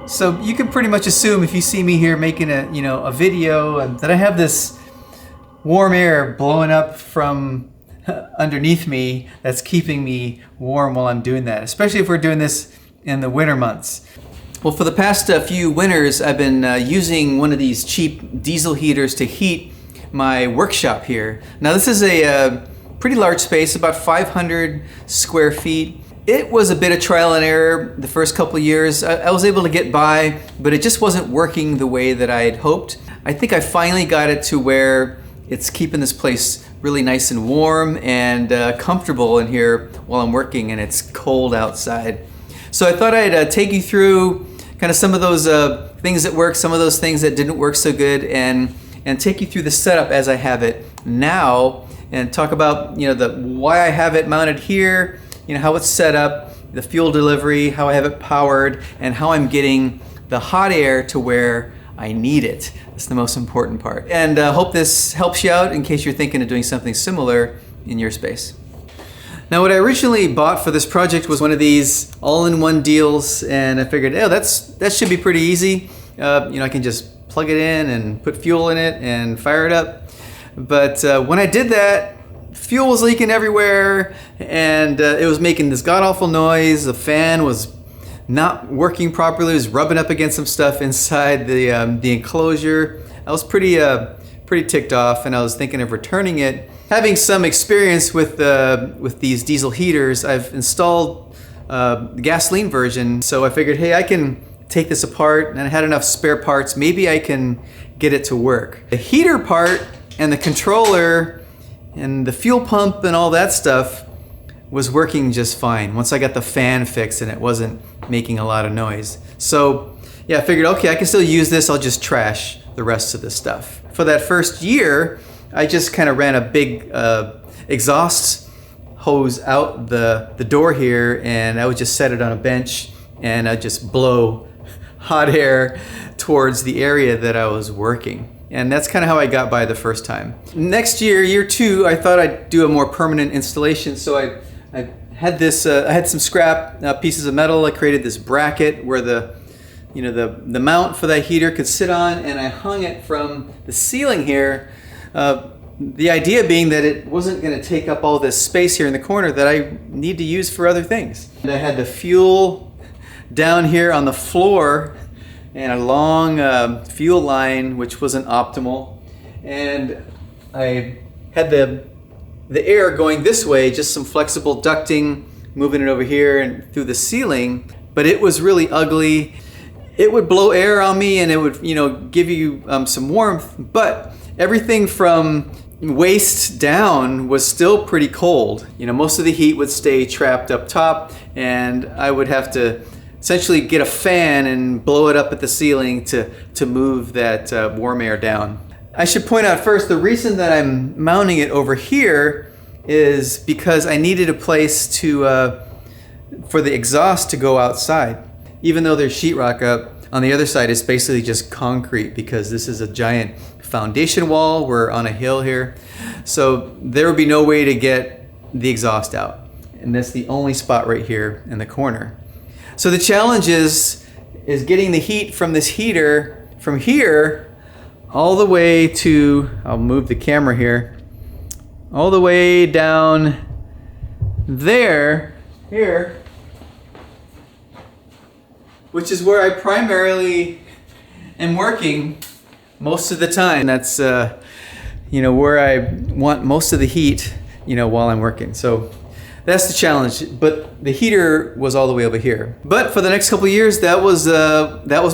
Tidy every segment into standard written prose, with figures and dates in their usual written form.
So you can pretty much assume if you see me here making a video that I have this warm air blowing up from underneath me that's keeping me warm while I'm doing that, especially if we're doing this in the winter months. Well, for the past few winters, I've been using one of these cheap diesel heaters to heat my workshop here. Now this is a pretty large space, about 500 square feet. It was a bit of trial and error the first couple of years. I was able to get by, but it just wasn't working the way that I had hoped. I think I finally got it to where it's keeping this place really nice and warm and comfortable in here while I'm working and it's cold outside. So I thought I'd take you through kind of some of those things that work, some of those things that didn't work so good, and take you through the setup as I have it now, and talk about why I have it mounted here, how it's set up, the fuel delivery, how I have it powered, and how I'm getting the hot air to where I need it. That's the most important part. And hope this helps you out in case you're thinking of doing something similar in your space. Now, what I originally bought for this project was one of these all-in-one deals, and I figured, oh, that should be pretty easy. I can just plug it in and put fuel in it and fire it up. But when I did that, fuel was leaking everywhere, and it was making this god-awful noise. The fan was not working properly. It was rubbing up against some stuff inside the enclosure. I was pretty ticked off, and I was thinking of returning it. Having some experience with these diesel heaters, I've installed the gasoline version, so I figured, hey, I can take this apart, and I had enough spare parts. Maybe I can get it to work. The heater part and the controller and the fuel pump and all that stuff was working just fine once I got the fan fixed and it wasn't making a lot of noise. So yeah, I figured, okay, I can still use this. I'll just trash the rest of the stuff. For that first year, I just kind of ran a big exhaust hose out the door here, and I would just set it on a bench and I'd just blow hot air towards the area that I was working. And that's kind of how I got by the first time. Next year, year two, I thought I'd do a more permanent installation. So I had this, I had some scrap pieces of metal. I created this bracket where the mount for that heater could sit on, and I hung it from the ceiling here. The idea being that it wasn't going to take up all this space here in the corner that I need to use for other things. And I had the fuel down here on the floor and a long fuel line, which wasn't optimal. And I had the air going this way, just some flexible ducting, moving it over here and through the ceiling. But it was really ugly. It would blow air on me, and it would, give you some warmth. But everything from waist down was still pretty cold. Most of the heat would stay trapped up top, and I would have to essentially get a fan and blow it up at the ceiling to move that warm air down. I should point out first, the reason that I'm mounting it over here is because I needed a place for the exhaust to go outside. Even though there's sheetrock up, on the other side it's basically just concrete because this is a giant foundation wall. We're on a hill here. So there would be no way to get the exhaust out. And that's the only spot right here in the corner. So the challenge is getting the heat from this heater from here all the way to, I'll move the camera here, all the way down here, which is where I primarily am working most of the time. That's where I want most of the heat, while I'm working. So that's the challenge. But the heater was all the way over here. But for the next couple of years, that was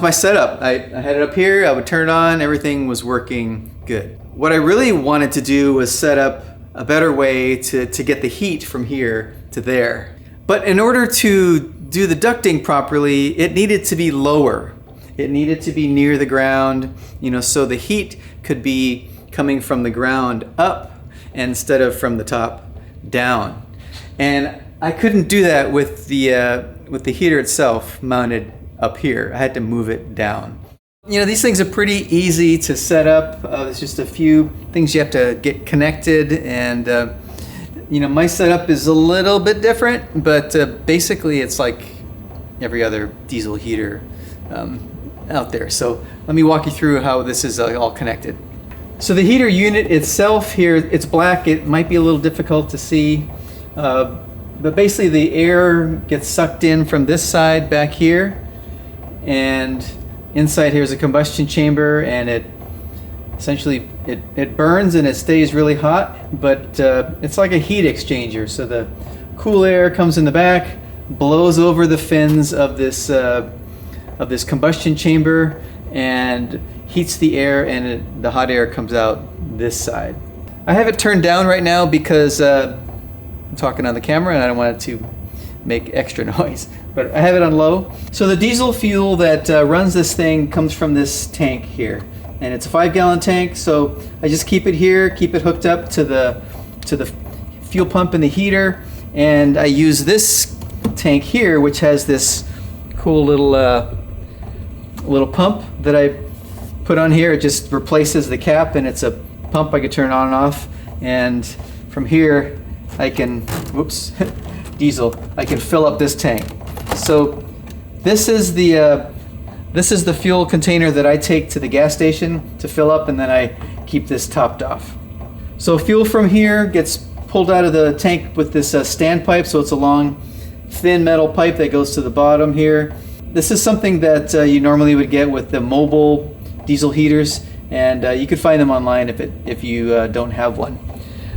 my setup. I had it up here. I would turn it on. Everything was working good. What I really wanted to do was set up a better way to get the heat from here to there. But in order to do the ducting properly, it needed to be lower. It needed to be near the ground, so the heat could be coming from the ground up instead of from the top down. And I couldn't do that with the heater itself mounted up here. I had to move it down. These things are pretty easy to set up. There's just a few things you have to get connected, and my setup is a little bit different, but basically it's like every other diesel heater out there. So let me walk you through how this is all connected. So the heater unit itself here, it's black. It might be a little difficult to see, but basically the air gets sucked in from this side back here, and inside here is a combustion chamber, and it essentially it burns and it stays really hot, but it's like a heat exchanger. So the cool air comes in the back, blows over the fins of this combustion chamber, and heats the air, and the hot air comes out this side. I have it turned down right now because I'm talking on the camera and I don't want it to make extra noise, but I have it on low. So the diesel fuel that runs this thing comes from this tank here, and it's a 5-gallon tank. So I just keep it here, keep it hooked up to the fuel pump in the heater, and I use this tank here, which has this cool little pump that I put on here. It just replaces the cap, and it's a pump I can turn on and off, and from here I can, whoops, diesel, I can fill up this tank. So this is the fuel container that I take to the gas station to fill up, and then I keep this topped off. So fuel from here gets pulled out of the tank with this standpipe, so it's a long thin metal pipe that goes to the bottom here. This is something that you normally would get with the mobile diesel heaters, and you could find them online if you don't have one.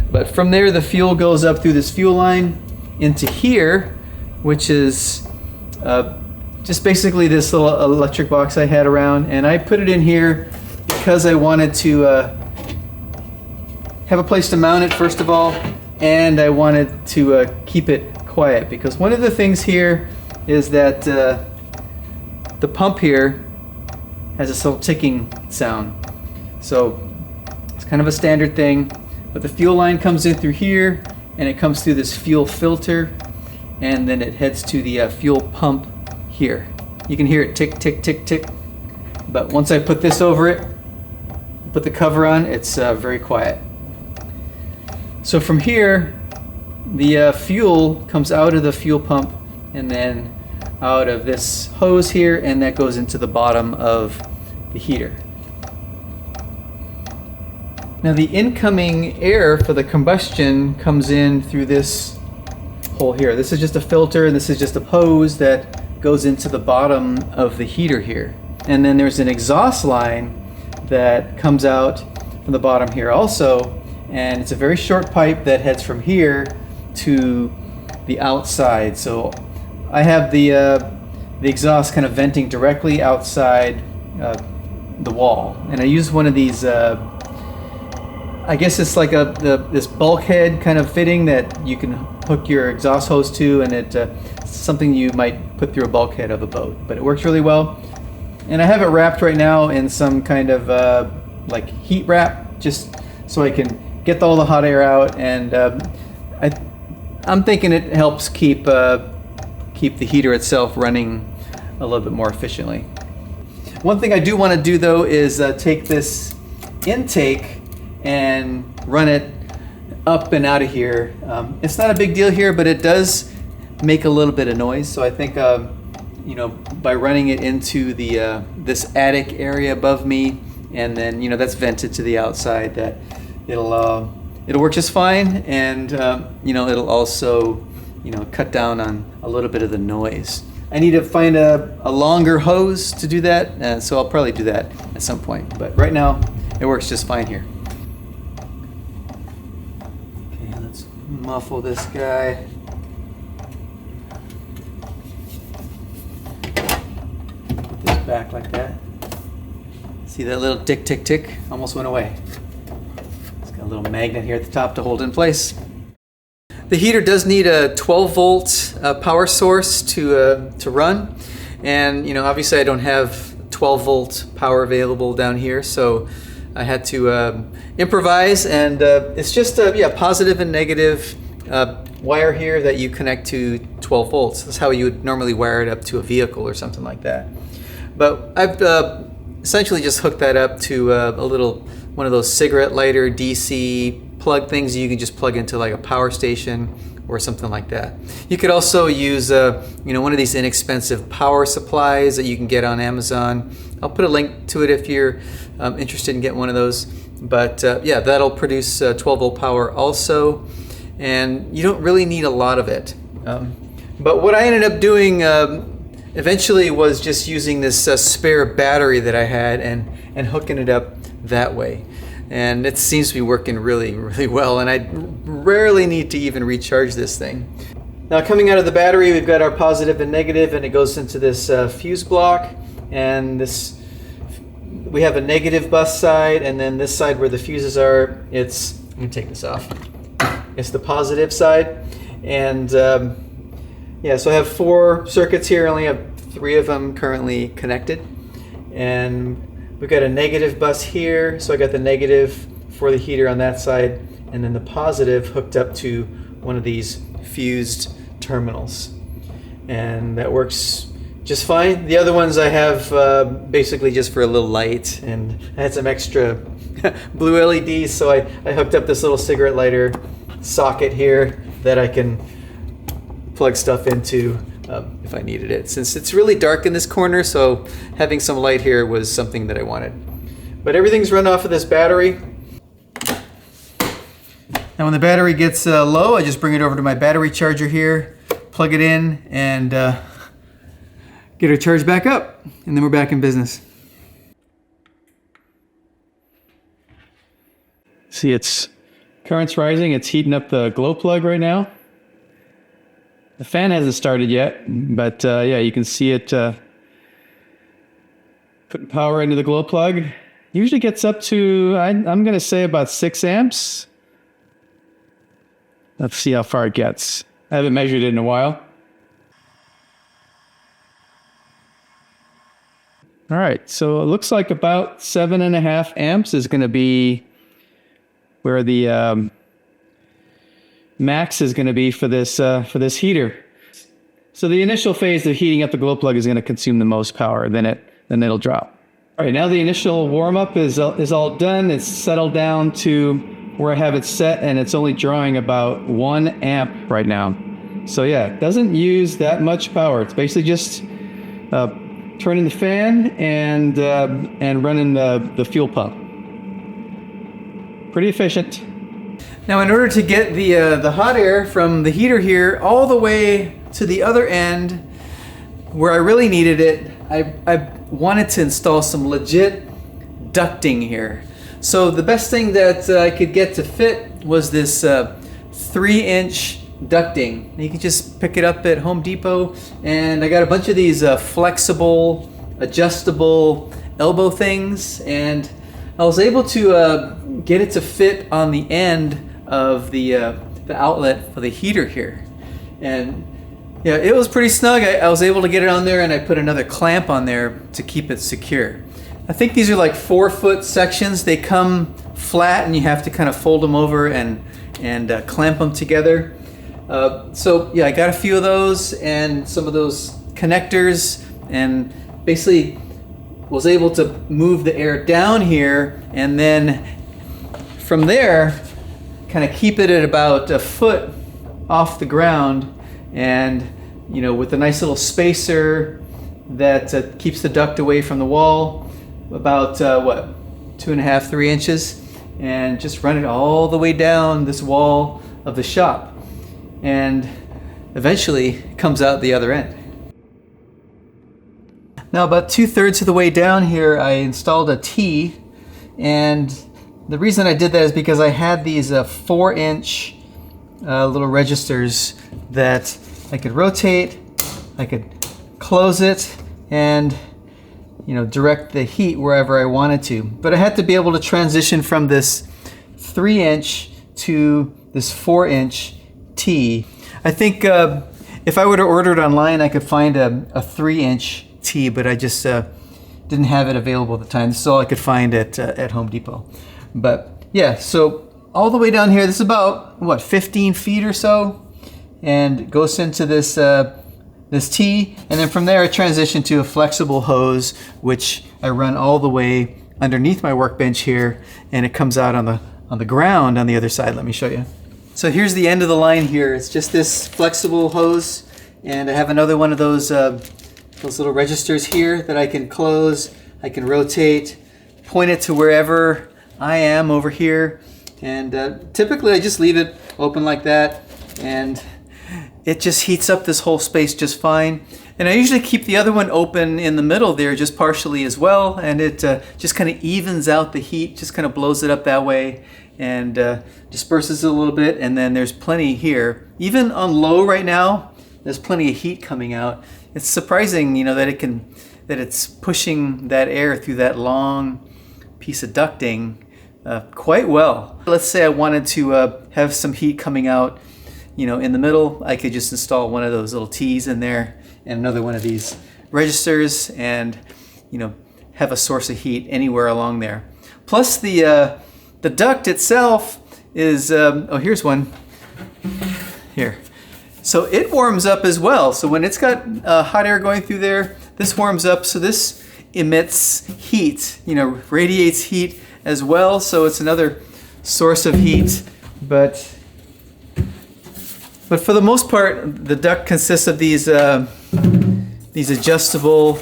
But from there, the fuel goes up through this fuel line into here, which is just basically this little electric box I had around, and I put it in here because I wanted to have a place to mount it first of all, and I wanted to keep it quiet, because one of the things here is that the pump here has this little ticking sound. So it's kind of a standard thing, but the fuel line comes in through here, and it comes through this fuel filter, and then it heads to the fuel pump here. You can hear it tick, tick, tick, tick, but once I put this over it, put the cover on, it's very quiet. So from here, the fuel comes out of the fuel pump and then out of this hose here, and that goes into the bottom of the heater. Now the incoming air for the combustion comes in through this hole here. This is just a filter, and this is just a hose that goes into the bottom of the heater here. And then there's an exhaust line that comes out from the bottom here also, and it's a very short pipe that heads from here to the outside. So I have the exhaust kind of venting directly outside the wall, and I use one of these I guess it's like this bulkhead kind of fitting that you can hook your exhaust hose to, and it's something you might put through a bulkhead of a boat, but it works really well. And I have it wrapped right now in some kind of like heat wrap, just so I can get all the hot air out, and I'm thinking it helps keep the heater itself running a little bit more efficiently. One thing I do want to do though is take this intake and run it up and out of here. It's not a big deal here, but it does make a little bit of noise. So I think by running it into the this attic area above me, and then that's vented to the outside, that it'll work just fine, and it'll also cut down on a little bit of the noise. I need to find a longer hose to do that, so I'll probably do that at some point. But right now, it works just fine here. Okay, let's muffle this guy. Put this back like that. See that little tick, tick, tick? Almost went away. It's got a little magnet here at the top to hold it in place. The heater does need a 12-volt power source to run, and obviously I don't have 12-volt power available down here, so I had to improvise, and it's just a positive and negative wire here that you connect to 12 volts. That's how you would normally wire it up to a vehicle or something like that. But I've essentially just hooked that up to one of those cigarette lighter DC plug things you can just plug into like a power station or something like that. You could also use one of these inexpensive power supplies that you can get on Amazon. I'll put a link to it if you're interested in getting one of those. But yeah, that'll produce 12 volt power also, and you don't really need a lot of it. But what I ended up doing eventually was just using this spare battery that I had and hooking it up that way. And it seems to be working really, really well, and I rarely need to even recharge this thing. Now, coming out of the battery, we've got our positive and negative, and it goes into this fuse block, and this we have a negative bus side, and then this side where the fuses are, it's, let me take this off, it's the positive side. And yeah, so I have 4 circuits here, I only have 3 of them currently connected, and we've got a negative bus here, so I got the negative for the heater on that side, and then the positive hooked up to one of these fused terminals. And that works just fine. The other ones I have basically just for a little light, and I had some extra blue LEDs, so I hooked up this little cigarette lighter socket here that I can plug stuff into if I needed it. Since it's really dark in this corner, so having some light here was something that I wanted. But everything's run off of this battery. Now when the battery gets low, I just bring it over to my battery charger here, plug it in, and get it charged back up, and then we're back in business. See, it's current's rising, it's heating up the glow plug right now. The fan hasn't started yet, but yeah, you can see it putting power into the glow plug. Usually gets up to, I'm going to say about 6 amps. Let's see how far it gets. I haven't measured it in a while. All right, so it looks like about 7.5 amps is going to be where the max is going to be for this heater. So the initial phase of heating up the glow plug is going to consume the most power, then it'll drop. All right, now the initial warm up is all done. It's settled down to where I have it set, and it's only drawing about 1 amp right now. So yeah, it doesn't use that much power. It's basically just turning the fan and running the fuel pump. Pretty efficient. Now in order to get the hot air from the heater here all the way to the other end where I really needed it, I wanted to install some legit ducting here. So the best thing that I could get to fit was this 3-inch ducting. You can just pick it up at Home Depot, and I got a bunch of these flexible, adjustable elbow things, and I was able to get it to fit on the end of the outlet for the heater here. And yeah, it was pretty snug. I was able to get it on there, and I put another clamp on there to keep it secure. I think these are like 4-foot sections. They come flat, and you have to kind of fold them over and clamp them together. So yeah, I got a few of those and some of those connectors, and basically was able to move the air down here, and then from there kind of keep it at about a foot off the ground, and with a nice little spacer that keeps the duct away from the wall, about 2.5, 3 inches, and just run it all the way down this wall of the shop, and eventually comes out the other end. Now about 2/3 of the way down here, I installed a T, and the reason I did that is because I had these 4-inch little registers that I could rotate, I could close it, and direct the heat wherever I wanted to. But I had to be able to transition from this 3-inch to this 4-inch T. I think if I would have ordered online, I could find a 3-inch T, but I just didn't have it available at the time. This is all I could find at Home Depot. But yeah, so all the way down here, this is about 15 feet or so, and goes into this this T, and then from there I transition to a flexible hose, which I run all the way underneath my workbench here, and it comes out on the ground on the other side. Let me show you. So here's the end of the line here. It's just this flexible hose, and I have another one of those little registers here that I can close. I can rotate, point it to wherever I am over here, and typically I just leave it open like that, and it just heats up this whole space just fine. And I usually keep the other one open in the middle there just partially as well, and it just kind of evens out the heat, just kind of blows it up that way, and disperses it a little bit. And then there's plenty here. Even on low right now, there's plenty of heat coming out. It's surprising, you know, that it's pushing that air through that long piece of ducting quite well. Let's say I wanted to have some heat coming out, you know, in the middle. I could just install one of those little T's in there and another one of these registers, and you know, have a source of heat anywhere along there. Plus the duct itself is oh, here's one here. So it warms up as well. So when it's got hot air going through there, this warms up. So this emits heat, you know, radiates heat as well. So it's another source of heat. But for the most part, the duct consists of these adjustable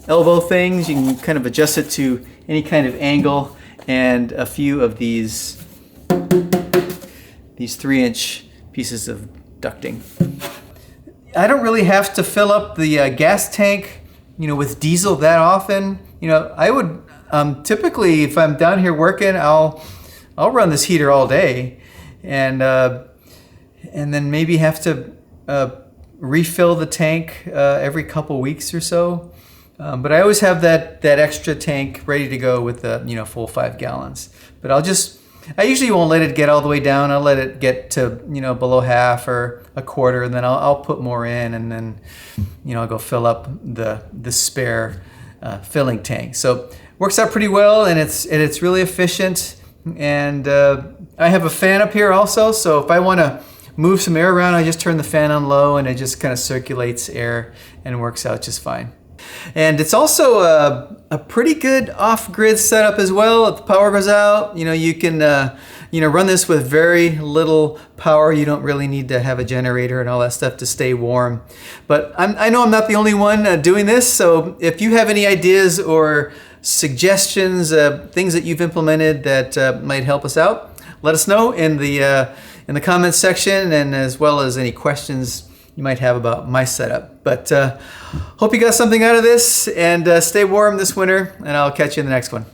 elbow things. You can kind of adjust it to any kind of angle, and a few of these 3-inch pieces of ducting. I don't really have to fill up the gas tank, you know, with diesel that often. You know, I would typically, if I'm down here working, I'll run this heater all day, and then maybe have to refill the tank every couple weeks or so. But I always have that extra tank ready to go with the, you know, full 5 gallons. But I usually won't let it get all the way down. I'll let it get to, you know, below half or a quarter, and then I'll put more in, and then, you know, I'll go fill up the spare filling tank. So works out pretty well, and it's really efficient. And I have a fan up here also, so if I want to move some air around, I just turn the fan on low, and it just kind of circulates air and works out just fine. And it's also a pretty good off-grid setup as well. If the power goes out, you know, you can you know, run this with very little power. You don't really need to have a generator and all that stuff to stay warm. But I know I'm not the only one doing this, so if you have any ideas or suggestions, things that you've implemented that might help us out, let us know in the comments section, and as well as any questions you might have about my setup. But hope you got something out of this, and stay warm this winter, and I'll catch you in the next one.